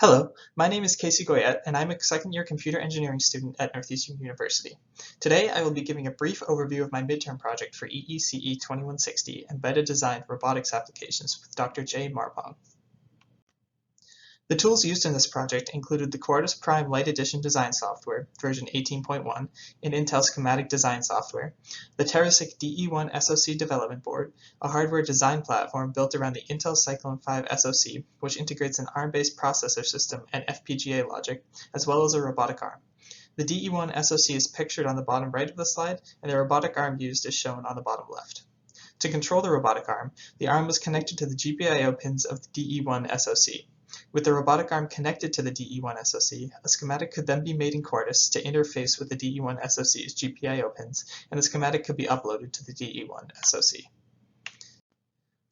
Hello, my name is Casey Goyette, and I'm a second-year computer engineering student at Northeastern University. Today, I will be giving a brief overview of my midterm project for EECE 2160 Embedded Designed Robotics Applications with Dr. J. Marpaung. The tools used in this project included the Quartus Prime Light Edition design software, version 18.1, and Intel schematic design software, the Terrasic DE1 SoC development board, a hardware design platform built around the Intel Cyclone 5 SoC, which integrates an ARM-based processor system and FPGA logic, as well as a robotic arm. The DE1 SoC is pictured on the bottom right of the slide, and the robotic arm used is shown on the bottom left. To control the robotic arm, the arm was connected to the GPIO pins of the DE1 SoC. With the robotic arm connected to the DE1 SoC, a schematic could then be made in Quartus to interface with the DE1 SoC's GPIO pins, and the schematic could be uploaded to the DE1 SoC.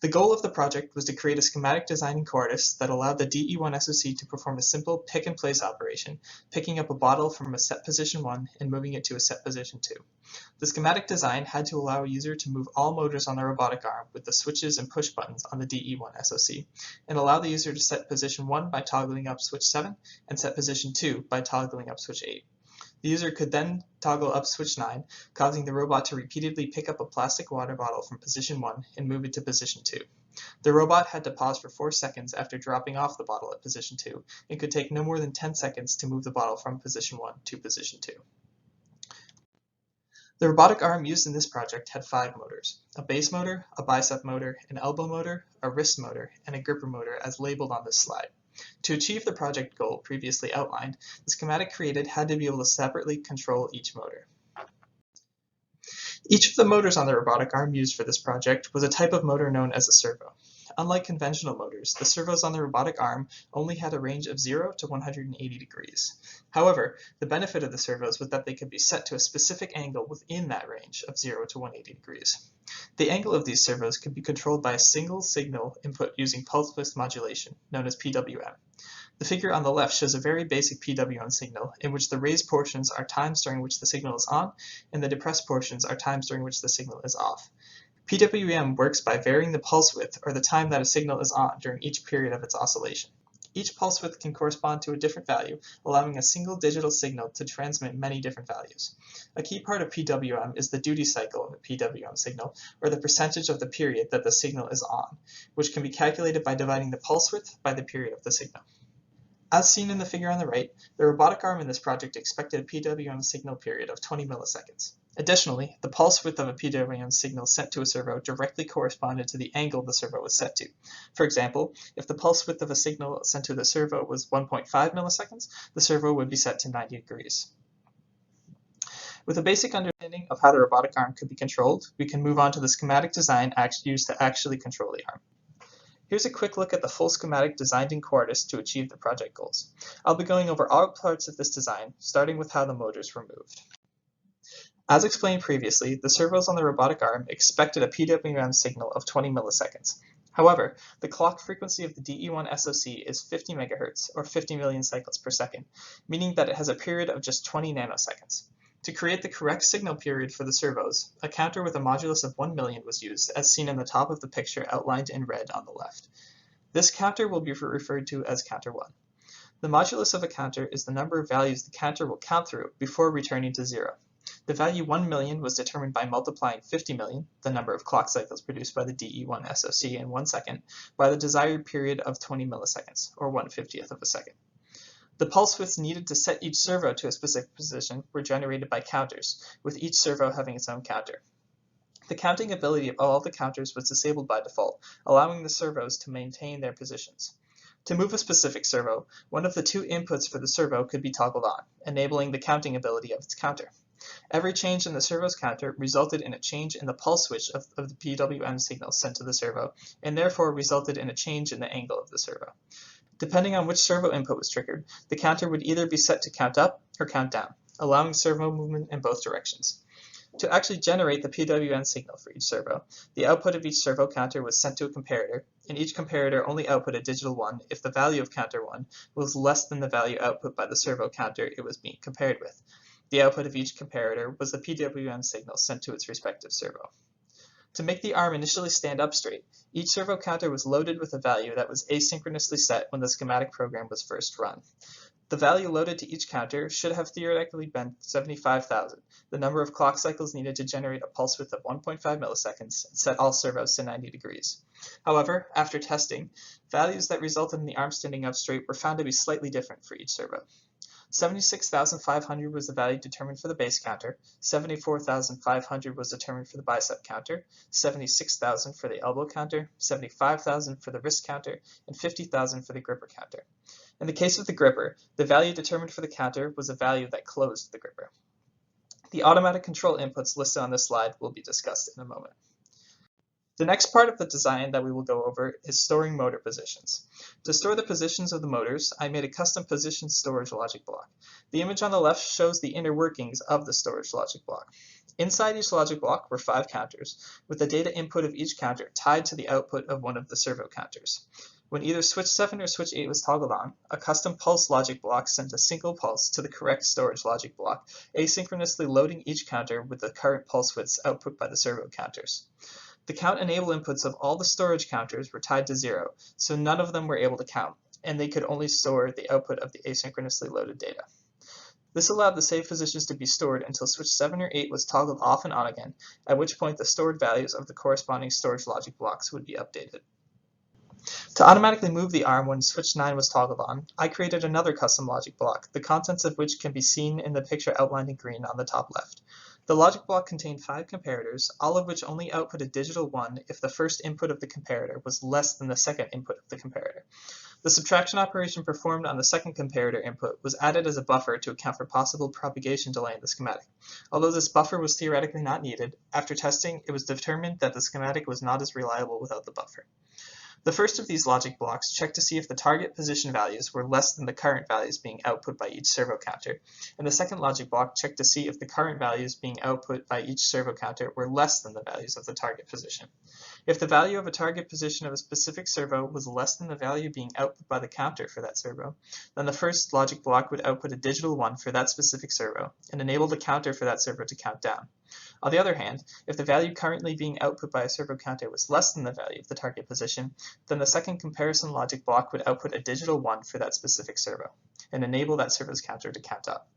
The goal of the project was to create a schematic design in Quartus that allowed the DE1 SoC to perform a simple pick-and-place operation, picking up a bottle from a set position 1 and moving it to a set position 2. The schematic design had to allow a user to move all motors on the robotic arm with the switches and push buttons on the DE1 SoC, and allow the user to set position 1 by toggling up switch 7 and set position 2 by toggling up switch 8. The user could then toggle up switch 9, causing the robot to repeatedly pick up a plastic water bottle from position 1 and move it to position 2. The robot had to pause for 4 seconds after dropping off the bottle at position 2 and could take no more than 10 seconds to move the bottle from position 1 to position 2. The robotic arm used in this project had 5 motors: a base motor, a bicep motor, an elbow motor, a wrist motor, and a gripper motor as labeled on this slide. To achieve the project goal previously outlined, the schematic created had to be able to separately control each motor. Each of the motors on the robotic arm used for this project was a type of motor known as a servo. Unlike conventional motors, the servos on the robotic arm only had a range of 0 to 180 degrees. However, the benefit of the servos was that they could be set to a specific angle within that range of 0 to 180 degrees. The angle of these servos could be controlled by a single signal input using pulse width modulation, known as PWM. The figure on the left shows a very basic PWM signal in which the raised portions are times during which the signal is on, and the depressed portions are times during which the signal is off. PWM works by varying the pulse width, or the time that a signal is on, during each period of its oscillation. Each pulse width can correspond to a different value, allowing a single digital signal to transmit many different values. A key part of PWM is the duty cycle of a PWM signal, or the percentage of the period that the signal is on, which can be calculated by dividing the pulse width by the period of the signal. As seen in the figure on the right, the robotic arm in this project expected a PWM signal period of 20 milliseconds. Additionally, the pulse width of a PWM signal sent to a servo directly corresponded to the angle the servo was set to. For example, if the pulse width of a signal sent to the servo was 1.5 milliseconds, the servo would be set to 90 degrees. With a basic understanding of how the robotic arm could be controlled, we can move on to the schematic design used to actually control the arm. Here's a quick look at the full schematic designed in Quartus to achieve the project goals. I'll be going over all parts of this design, starting with how the motors were moved. As explained previously, the servos on the robotic arm expected a PWM signal of 20 milliseconds. However, the clock frequency of the DE1 SoC is 50 MHz, or 50 million cycles per second, meaning that it has a period of just 20 nanoseconds. To create the correct signal period for the servos, a counter with a modulus of 1 million was used, as seen in the top of the picture outlined in red on the left. This counter will be referred to as counter 1. The modulus of a counter is the number of values the counter will count through before returning to 0. The value 1 million was determined by multiplying 50 million, the number of clock cycles produced by the DE1 SoC in 1 second, by the desired period of 20 milliseconds, or 1/50th of a second. The pulse widths needed to set each servo to a specific position were generated by counters, with each servo having its own counter. The counting ability of all of the counters was disabled by default, allowing the servos to maintain their positions. To move a specific servo, one of the 2 inputs for the servo could be toggled on, enabling the counting ability of its counter. Every change in the servo's counter resulted in a change in the pulse width of the PWM signal sent to the servo, and therefore resulted in a change in the angle of the servo. Depending on which servo input was triggered, the counter would either be set to count up or count down, allowing servo movement in both directions. To actually generate the PWM signal for each servo, the output of each servo counter was sent to a comparator, and each comparator only output a digital 1 if the value of counter 1 was less than the value output by the servo counter it was being compared with. The output of each comparator was the PWM signal sent to its respective servo. To make the arm initially stand up straight, each servo counter was loaded with a value that was asynchronously set when the schematic program was first run. The value loaded to each counter should have theoretically been 75,000, the number of clock cycles needed to generate a pulse width of 1.5 milliseconds and set all servos to 90 degrees. However, after testing, values that resulted in the arm standing up straight were found to be slightly different for each servo. 76,500 was the value determined for the base counter, 74,500 was determined for the bicep counter, 76,000 for the elbow counter, 75,000 for the wrist counter, and 50,000 for the gripper counter. In the case of the gripper, the value determined for the counter was a value that closed the gripper. The automatic control inputs listed on this slide will be discussed in a moment. The next part of the design that we will go over is storing motor positions. To store the positions of the motors, I made a custom position storage logic block. The image on the left shows the inner workings of the storage logic block. Inside each logic block were 5 counters, with the data input of each counter tied to the output of one of the servo counters. When either switch 7 or switch 8 was toggled on, a custom pulse logic block sent a single pulse to the correct storage logic block, asynchronously loading each counter with the current pulse widths output by the servo counters. The count enable inputs of all the storage counters were tied to 0, so none of them were able to count, and they could only store the output of the asynchronously loaded data. This allowed the save positions to be stored until switch 7 or 8 was toggled off and on again, at which point the stored values of the corresponding storage logic blocks would be updated. To automatically move the arm when switch 9 was toggled on, I created another custom logic block, the contents of which can be seen in the picture outlined in green on the top left. The logic block contained 5 comparators, all of which only output a digital 1 if the first input of the comparator was less than the second input of the comparator. The subtraction operation performed on the second comparator input was added as a buffer to account for possible propagation delay in the schematic. Although this buffer was theoretically not needed, after testing it was determined that the schematic was not as reliable without the buffer. The first of these logic blocks checked to see if the target position values were less than the current values being output by each servo counter, and the second logic block checked to see if the current values being output by each servo counter were less than the values of the target position. If the value of a target position of a specific servo was less than the value being output by the counter for that servo, then the first logic block would output a digital 1 for that specific servo and enable the counter for that servo to count down. On the other hand, if the value currently being output by a servo counter was less than the value of the target position, then the second comparison logic block would output a digital 1 for that specific servo, and enable that servo's counter to count up.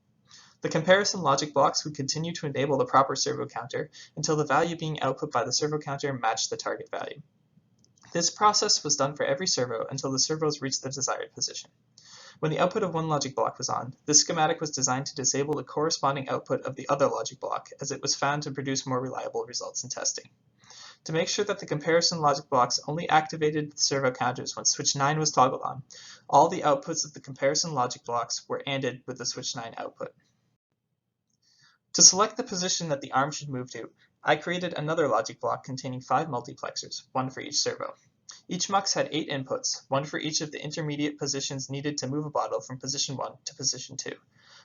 The comparison logic blocks would continue to enable the proper servo counter until the value being output by the servo counter matched the target value. This process was done for every servo until the servos reached the desired position. When the output of one logic block was on, this schematic was designed to disable the corresponding output of the other logic block, as it was found to produce more reliable results in testing. To make sure that the comparison logic blocks only activated the servo counters when switch 9 was toggled on, all the outputs of the comparison logic blocks were ANDed with the switch 9 output. To select the position that the arm should move to, I created another logic block containing 5 multiplexers, 1 for each servo. Each mux had 8 inputs, 1 for each of the intermediate positions needed to move a bottle from position 1 to position 2.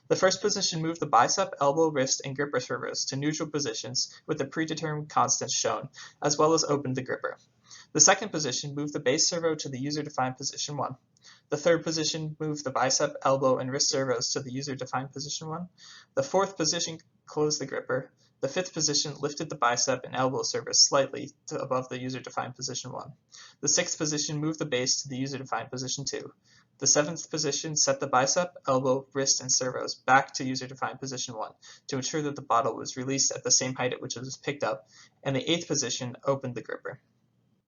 The first position moved the bicep, elbow, wrist, and gripper servos to neutral positions with the predetermined constants shown, as well as opened the gripper. The second position moved the base servo to the user-defined position 1. The third position moved the bicep, elbow, and wrist servos to the user-defined position 1. The fourth position closed the gripper. The fifth position lifted the bicep and elbow servos slightly to above the user-defined position 1. The sixth position moved the base to the user-defined position 2. The seventh position set the bicep, elbow, wrist, and servos back to user-defined position 1 to ensure that the bottle was released at the same height at which it was picked up, and the eighth position opened the gripper.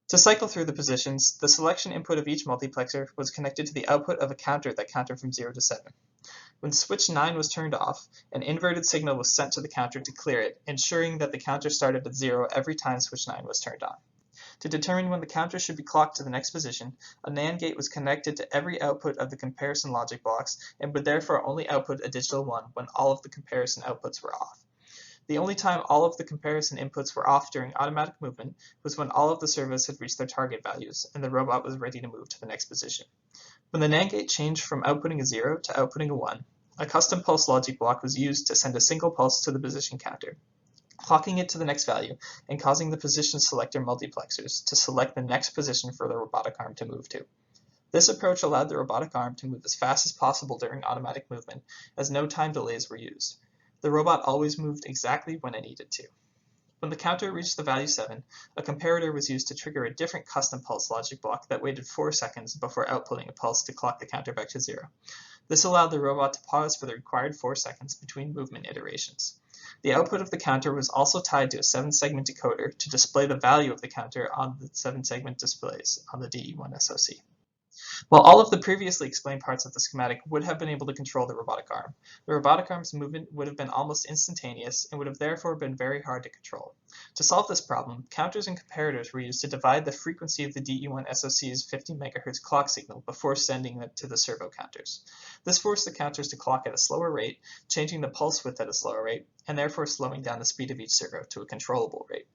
To cycle through the positions, the selection input of each multiplexer was connected to the output of a counter that counted from 0 to 7. When switch 9 was turned off, an inverted signal was sent to the counter to clear it, ensuring that the counter started at 0 every time switch 9 was turned on. To determine when the counter should be clocked to the next position, a NAND gate was connected to every output of the comparison logic blocks and would therefore only output a digital 1 when all of the comparison outputs were off. The only time all of the comparison inputs were off during automatic movement was when all of the servos had reached their target values and the robot was ready to move to the next position. When the NAND gate changed from outputting a 0 to outputting a 1, a custom pulse logic block was used to send a single pulse to the position counter, clocking it to the next value and causing the position selector multiplexers to select the next position for the robotic arm to move to. This approach allowed the robotic arm to move as fast as possible during automatic movement, as no time delays were used. The robot always moved exactly when it needed to. When the counter reached the value 7, a comparator was used to trigger a different custom pulse logic block that waited 4 seconds before outputting a pulse to clock the counter back to 0. This allowed the robot to pause for the required 4 seconds between movement iterations. The output of the counter was also tied to a 7-segment decoder to display the value of the counter on the 7-segment displays on the DE1 SoC. While all of the previously explained parts of the schematic would have been able to control the robotic arm's movement would have been almost instantaneous and would have therefore been very hard to control. To solve this problem, counters and comparators were used to divide the frequency of the DE1 SoC's 50 MHz clock signal before sending it to the servo counters. This forced the counters to clock at a slower rate, changing the pulse width at a slower rate, and therefore slowing down the speed of each servo to a controllable rate.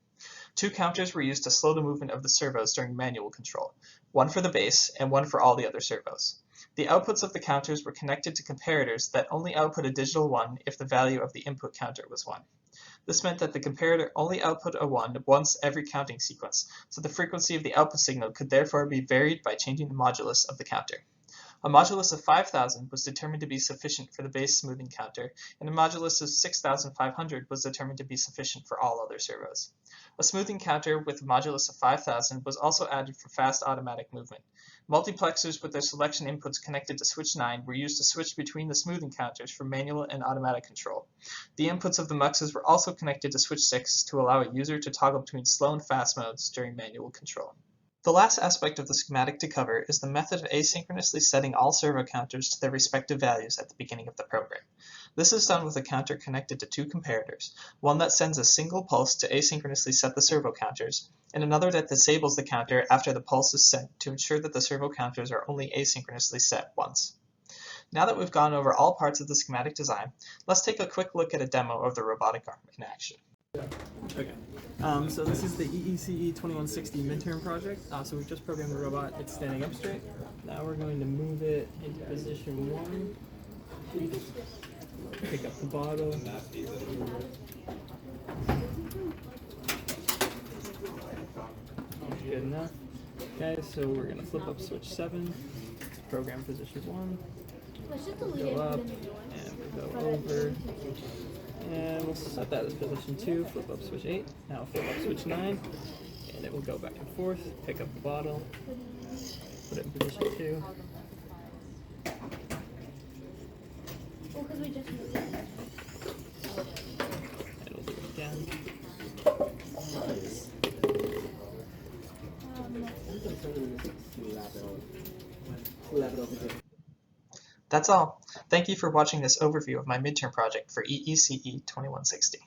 2 counters were used to slow the movement of the servos during manual control, one for the base and one for all the other servos. The outputs of the counters were connected to comparators that only output a digital 1 if the value of the input counter was 1. This meant that the comparator only output a 1 once every counting sequence, so the frequency of the output signal could therefore be varied by changing the modulus of the counter. A modulus of 5,000 was determined to be sufficient for the base smoothing counter, and a modulus of 6,500 was determined to be sufficient for all other servos. A smoothing counter with a modulus of 5,000 was also added for fast automatic movement. Multiplexers with their selection inputs connected to switch 9 were used to switch between the smoothing counters for manual and automatic control. The inputs of the muxes were also connected to switch 6 to allow a user to toggle between slow and fast modes during manual control. The last aspect of the schematic to cover is the method of asynchronously setting all servo counters to their respective values at the beginning of the program. This is done with a counter connected to 2 comparators, one that sends a single pulse to asynchronously set the servo counters, and another that disables the counter after the pulse is sent to ensure that the servo counters are only asynchronously set once. Now that we've gone over all parts of the schematic design, let's take a quick look at a demo of the robotic arm in action. Okay, so this is the EECE 2160 midterm project. So we've just programmed the robot. It's standing up straight. Now we're going to move it into position 1. Pick up the bottle. Good enough. Okay, so we're going to flip up switch 7. Program position 1. Go up, and we'll go over. And we'll set that as position 2, flip up switch 8, now flip up switch 9, and it will go back and forth, pick up the bottle, put it in position 2. And we'll do it again. That's all. Thank you for watching this overview of my midterm project for EECE 2160.